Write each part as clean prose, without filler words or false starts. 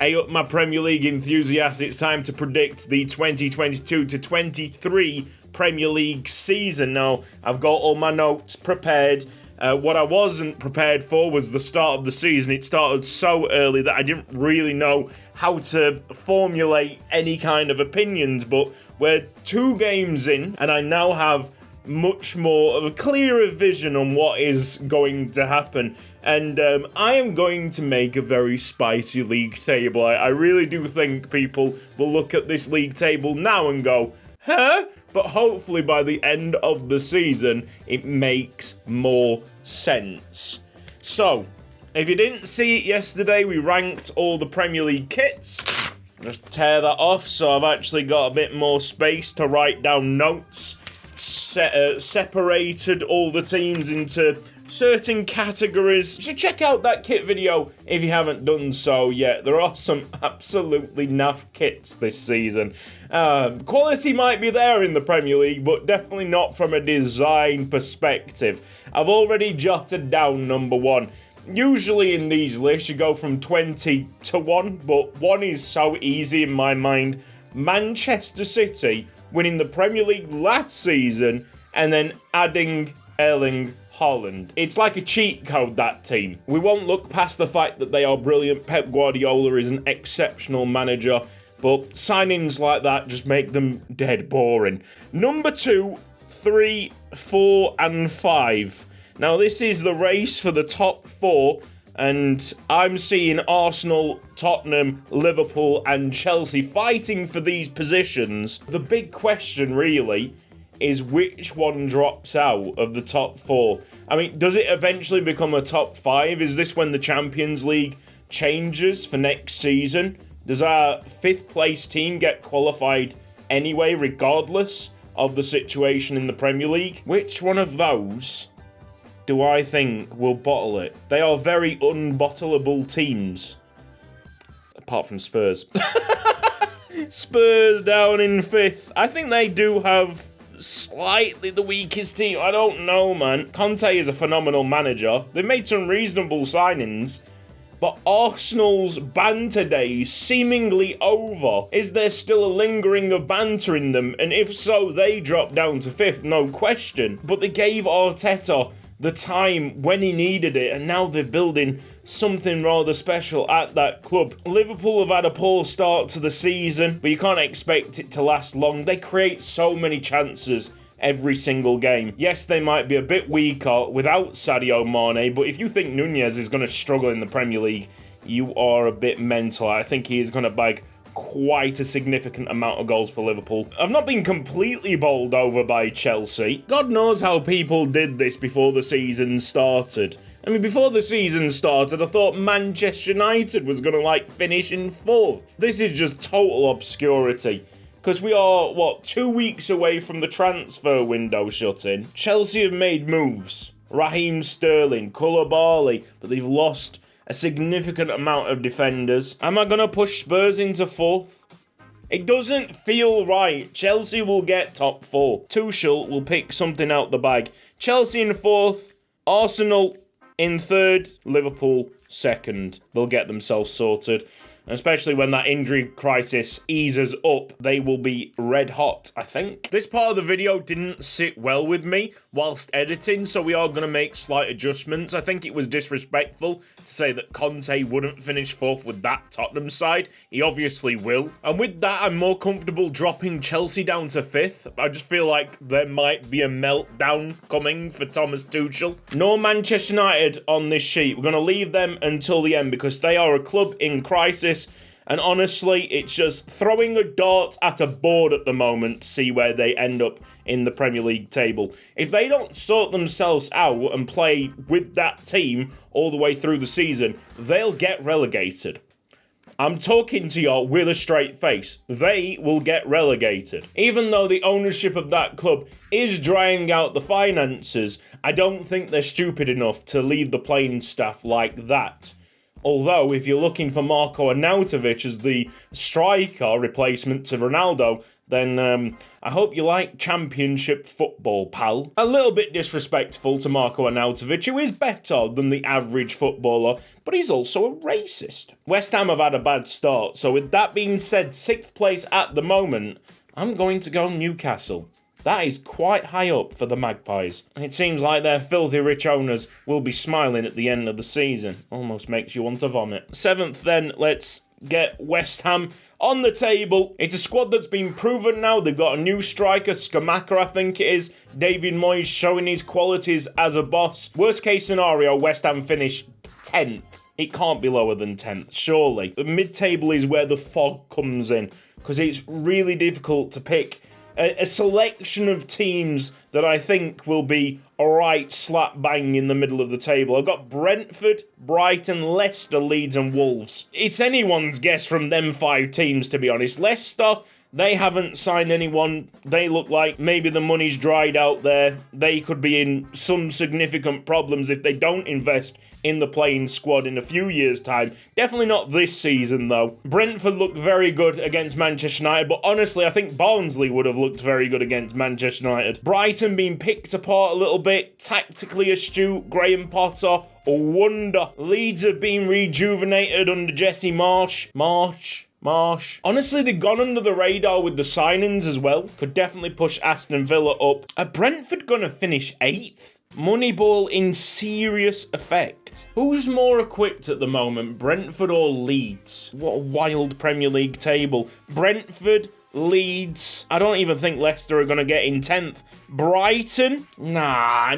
Hey up my Premier League enthusiasts, it's time to predict the 2022-23 Premier League season. Now, I've got all my notes prepared. What I wasn't prepared for was the start of the season. It started so early that I didn't really know how to formulate any kind of opinions, but we're 2 games in, and I now have much more of a clearer vision on what is going to happen. And I am going to make a very spicy league table. I really do think people will look at this league table now and go, huh? But hopefully by the end of the season, it makes more sense. So, if you didn't see it yesterday, we ranked all the Premier League kits. Just tear that off, so I've actually got a bit more space to write down notes. Separated all the teams into certain categories. You should check out that kit video if you haven't done so yet. There are some absolutely naff kits this season. Quality might be there in the Premier League, but definitely not from a design perspective. I've already jotted down number 1. Usually in these lists you go from 20 to 1, but 1 is so easy in my mind. Manchester City winning the Premier League last season and then adding Erling Haaland. It's like a cheat code, that team. We won't look past the fact that they are brilliant. Pep Guardiola is an exceptional manager, but signings like that just make them dead boring. Number 2, 3, 4 and 5. Now this is the race for the top 4, and I'm seeing Arsenal, Tottenham, Liverpool and Chelsea fighting for these positions. The big question really is which one drops out of the top 4. I mean, does it eventually become a top 5? Is this when the Champions League changes for next season? Does our 5th place team get qualified anyway, regardless of the situation in the Premier League? Which one of those do I think will bottle it? They are very unbottleable teams. Apart from Spurs. Spurs down in 5th. I think they do have slightly the weakest team. I don't know, man. Conte is a phenomenal manager. They've made some reasonable signings, but Arsenal's banter days seemingly over. Is there still a lingering of banter in them? And if so, they drop down to 5th, no question. But they gave Arteta the time when he needed it, and now they're building something rather special at that club. Liverpool have had a poor start to the season, but you can't expect it to last long. They create so many chances every single game. Yes, they might be a bit weaker without Sadio Mane, but if you think Nunez is going to struggle in the Premier League, you are a bit mental. I think he is going to bag quite a significant amount of goals for Liverpool. I've not been completely bowled over by Chelsea. God knows how people did this before the season started. I mean, before the season started, I thought Manchester United was going to, finish in 4th. This is just total obscurity. Because we are, 2 weeks away from the transfer window shutting. Chelsea have made moves. Raheem Sterling, Koulibaly, but they've lost a significant amount of defenders. Am I going to push Spurs into 4th? It doesn't feel right. Chelsea will get top 4. Tuchel will pick something out the bag. Chelsea in 4th, Arsenal in 3rd, Liverpool 2nd. They'll get themselves sorted. Especially when that injury crisis eases up, they will be red hot, I think. This part of the video didn't sit well with me whilst editing, so we are going to make slight adjustments. I think it was disrespectful to say that Conte wouldn't finish 4th with that Tottenham side. He obviously will. And with that, I'm more comfortable dropping Chelsea down to 5th. I just feel like there might be a meltdown coming for Thomas Tuchel. No Manchester United on this sheet. We're going to leave them until the end because they are a club in crisis. And honestly, it's just throwing a dart at a board at the moment to see where they end up in the Premier League table. If they don't sort themselves out and play with that team all the way through the season, they'll get relegated. I'm talking to y'all with a straight face. They will get relegated. Even though the ownership of that club is drying out the finances, I don't think they're stupid enough to leave the playing staff like that. Although, if you're looking for Marko Arnautovic as the striker replacement to Ronaldo, then I hope you like championship football, pal. A little bit disrespectful to Marko Arnautovic, who is better than the average footballer, but he's also a racist. West Ham have had a bad start, so with that being said, 6th place at the moment, I'm going to go Newcastle. That is quite high up for the Magpies. It seems like their filthy rich owners will be smiling at the end of the season. Almost makes you want to vomit. 7th then, let's get West Ham on the table. It's a squad that's been proven now. They've got a new striker, Skamaka, I think it is. David Moyes showing his qualities as a boss. Worst case scenario, West Ham finish 10th. It can't be lower than 10th, surely. The mid-table is where the fog comes in, because it's really difficult to pick a selection of teams that I think will be alright slap bang in the middle of the table. I've got Brentford, Brighton, Leicester, Leeds and Wolves. It's anyone's guess from them 5 teams, to be honest. Leicester, they haven't signed anyone. They look like maybe the money's dried out there. They could be in some significant problems if they don't invest in the playing squad in a few years' time. Definitely not this season, though. Brentford looked very good against Manchester United, but honestly, I think Barnsley would have looked very good against Manchester United. Brighton being picked apart a little bit, tactically astute, Graham Potter, a wonder. Leeds have been rejuvenated under Jesse Marsh. Honestly, they've gone under the radar with the signings as well. Could definitely push Aston Villa up. Are Brentford gonna finish 8th? Moneyball in serious effect. Who's more equipped at the moment, Brentford or Leeds? What a wild Premier League table. Brentford, Leeds. I don't even think Leicester are going to get in 10th. Brighton? Nah.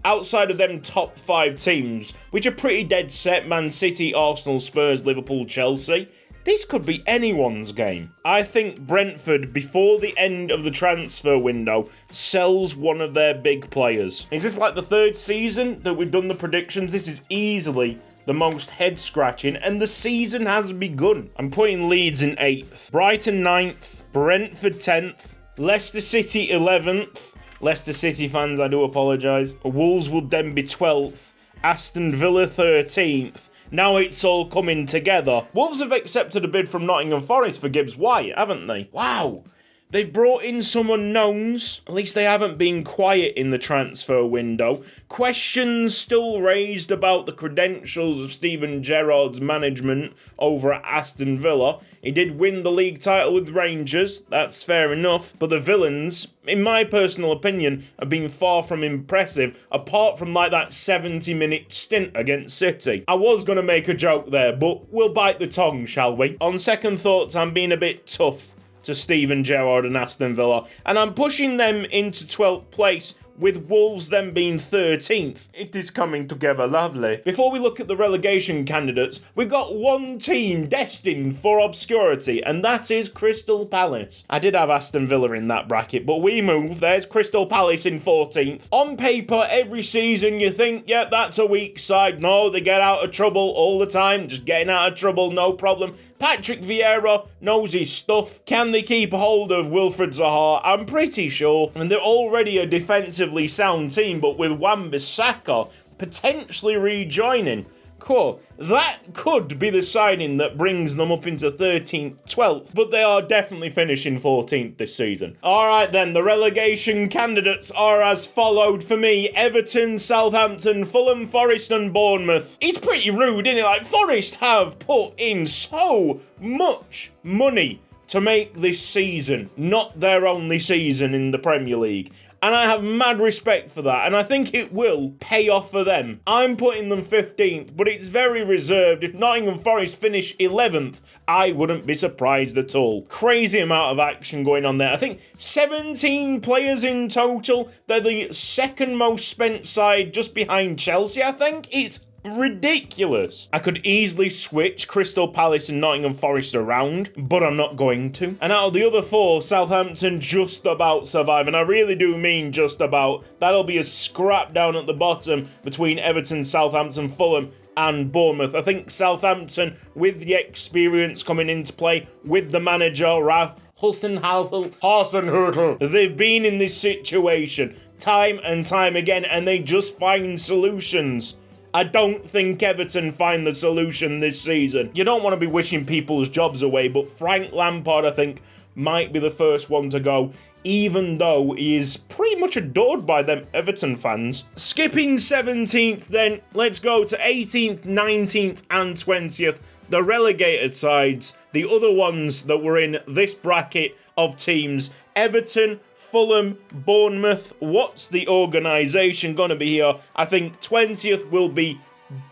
Outside of them top 5 teams, which are pretty dead set, Man City, Arsenal, Spurs, Liverpool, Chelsea, this could be anyone's game. I think Brentford, before the end of the transfer window, sells one of their big players. Is this like the 3rd season that we've done the predictions? This is easily the most head-scratching, and the season has begun. I'm putting Leeds in 8th, Brighton 9th, Brentford 10th, Leicester City 11th. Leicester City fans, I do apologise. Wolves will then be 12th, Aston Villa 13th. Now it's all coming together. Wolves have accepted a bid from Nottingham Forest for Gibbs White, haven't they? Wow. They've brought in some unknowns. At least they haven't been quiet in the transfer window. Questions still raised about the credentials of Steven Gerrard's management over at Aston Villa. He did win the league title with Rangers, that's fair enough, but the villains, in my personal opinion, have been far from impressive, apart from like that 70-minute stint against City. I was going to make a joke there, but we'll bite the tongue, shall we? On second thoughts, I'm being a bit tough to Steven Gerrard and Aston Villa, and I'm pushing them into 12th place, with Wolves then being 13th. It is coming together lovely. Before we look at the relegation candidates, we've got one team destined for obscurity, and that is Crystal Palace. I did have Aston Villa in that bracket, but we move. There's Crystal Palace in 14th. On paper, every season you think, yeah, that's a weak side. No, they get out of trouble all the time. Just getting out of trouble, no problem. Patrick Vieira knows his stuff. Can they keep a hold of Wilfried Zaha? I'm pretty sure. And they're already a defensively sound team, but with Wan-Bissaka potentially rejoining. Cool. That could be the signing that brings them up into 13th, 12th, but they are definitely finishing 14th this season. Alright then, the relegation candidates are as followed for me: Everton, Southampton, Fulham, Forest and Bournemouth. It's pretty rude, isn't it? Like, Forest have put in so much money to make this season not their only season in the Premier League. And I have mad respect for that, and I think it will pay off for them. I'm putting them 15th, but it's very reserved. If Nottingham Forest finish 11th, I wouldn't be surprised at all. Crazy amount of action going on there. I think 17 players in total. They're the second most spent side, just behind Chelsea, I think. It's ridiculous. I could easily switch Crystal Palace and Nottingham Forest around, but I'm not going to. And out of the other 4, Southampton just about survive, and I really do mean just about. That'll be a scrap down at the bottom between Everton, Southampton, Fulham and Bournemouth. I think Southampton, with the experience coming into play, with the manager, Ralph Hasenhüttl, they've been in this situation time and time again, and they just find solutions. I don't think Everton find the solution this season. You don't want to be wishing people's jobs away, but Frank Lampard, I think, might be the first one to go, even though he is pretty much adored by them Everton fans. Skipping 17th then, let's go to 18th, 19th and 20th, the relegated sides, the other ones that were in this bracket of teams. Everton, Fulham, Bournemouth. What's the organisation going to be here? I think 20th will be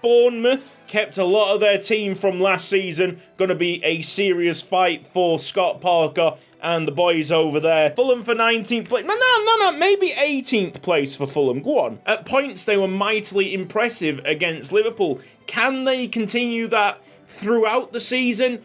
Bournemouth. Kept a lot of their team from last season. Going to be a serious fight for Scott Parker and the boys over there. Fulham for 19th place. No, maybe 18th place for Fulham. Go on. At points, they were mightily impressive against Liverpool. Can they continue that throughout the season?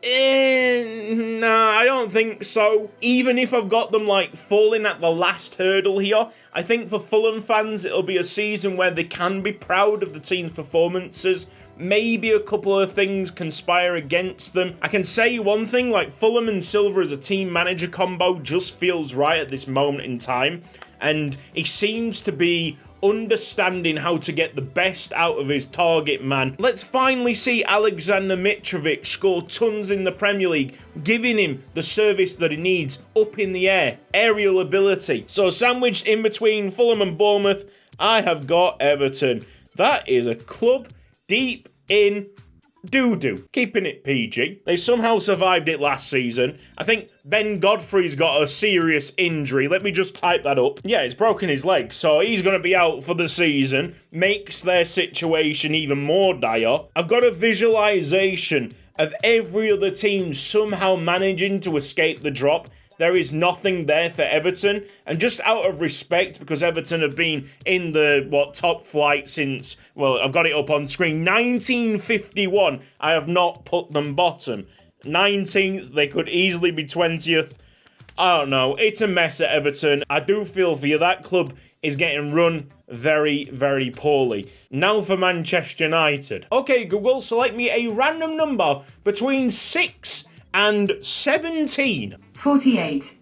Nah, I don't think so. Even if I've got them like falling at the last hurdle here, I think for Fulham fans it'll be a season where they can be proud of the team's performances. Maybe a couple of things conspire against them. I can say one thing, like Fulham and Silva as a team manager combo just feels right at this moment in time, and he seems to be understanding how to get the best out of his target man. Let's finally see Alexander Mitrovic score tons in the Premier League, giving him the service that he needs up in the air, aerial ability. So sandwiched in between Fulham and Bournemouth, I have got Everton. That is a club deep in doo-doo. Keeping it PG. They somehow survived it last season. I think Ben Godfrey's got a serious injury. Let me just type that up. Yeah, he's broken his leg, so he's going to be out for the season. Makes their situation even more dire. I've got a visualization of every other team somehow managing to escape the drop. There is nothing there for Everton, and just out of respect, because Everton have been in the, top flight since, well, I've got it up on screen, 1951, I have not put them bottom. 19th, they could easily be 20th. I don't know, it's a mess at Everton. I do feel for you, that club is getting run very, very poorly. Now for Manchester United. Okay, Google, select me a random number between 6 and 17. 48.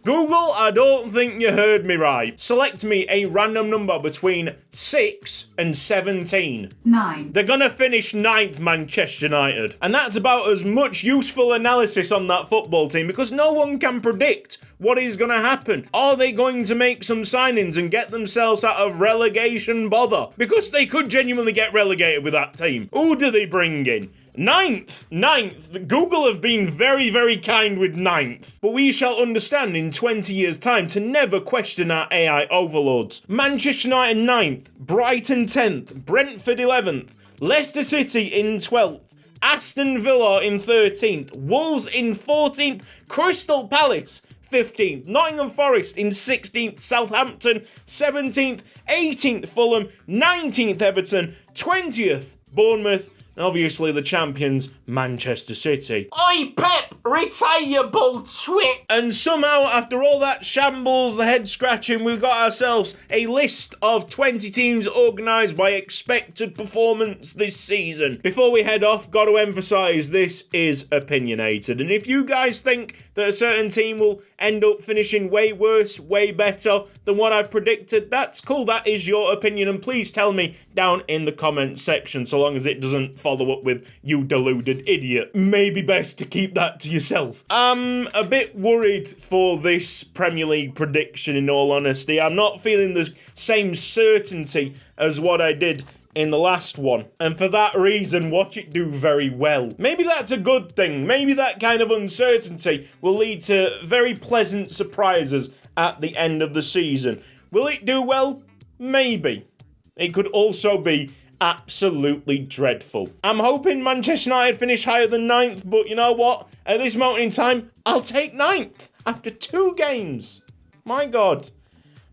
Google, I don't think you heard me right. Select me a random number between 6 and 17. 9. They're gonna finish 9th, Manchester United. And that's about as much useful analysis on that football team, because no one can predict what is gonna happen. Are they going to make some signings and get themselves out of relegation bother? Because they could genuinely get relegated with that team. Who do they bring in? 9th. Google have been very, very kind with 9th. But we shall understand in 20 years' time to never question our AI overlords. Manchester United 9th, Brighton 10th, Brentford 11th, Leicester City in 12th, Aston Villa in 13th, Wolves in 14th, Crystal Palace 15th, Nottingham Forest in 16th, Southampton 17th, 18th Fulham, 19th Everton, 20th Bournemouth, and obviously the champions, Manchester City. Oi, Pep! Retire your bull twit! And somehow, after all that shambles, the head scratching, we've got ourselves a list of 20 teams organised by expected performance this season. Before we head off, got to emphasise this is opinionated. And if you guys think that a certain team will end up finishing way worse, way better than what I've predicted, that's cool. That is your opinion. And please tell me down in the comments section, so long as it doesn't follow up with "you deluded idiot." Maybe best to keep that to yourself. I'm a bit worried for this Premier League prediction, in all honesty. I'm not feeling the same certainty as what I did in the last one. And for that reason, watch it do very well. Maybe that's a good thing. Maybe that kind of uncertainty will lead to very pleasant surprises at the end of the season. Will it do well? Maybe. It could also be absolutely dreadful. I'm hoping Manchester United finish higher than 9th, but you know what? At this moment in time, I'll take 9th after 2 games. My God.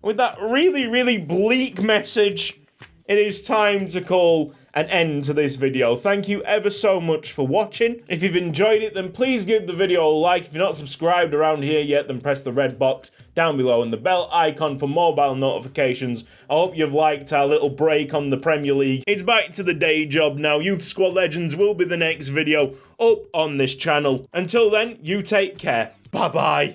With that really, really bleak message, it is time to call an end to this video. Thank you ever so much for watching. If you've enjoyed it, then please give the video a like. If you're not subscribed around here yet, then press the red box down below and the bell icon for mobile notifications. I hope you've liked our little break on the Premier League. It's back to the day job now. Youth Squad Legends will be the next video up on this channel. Until then, you take care. Bye-bye.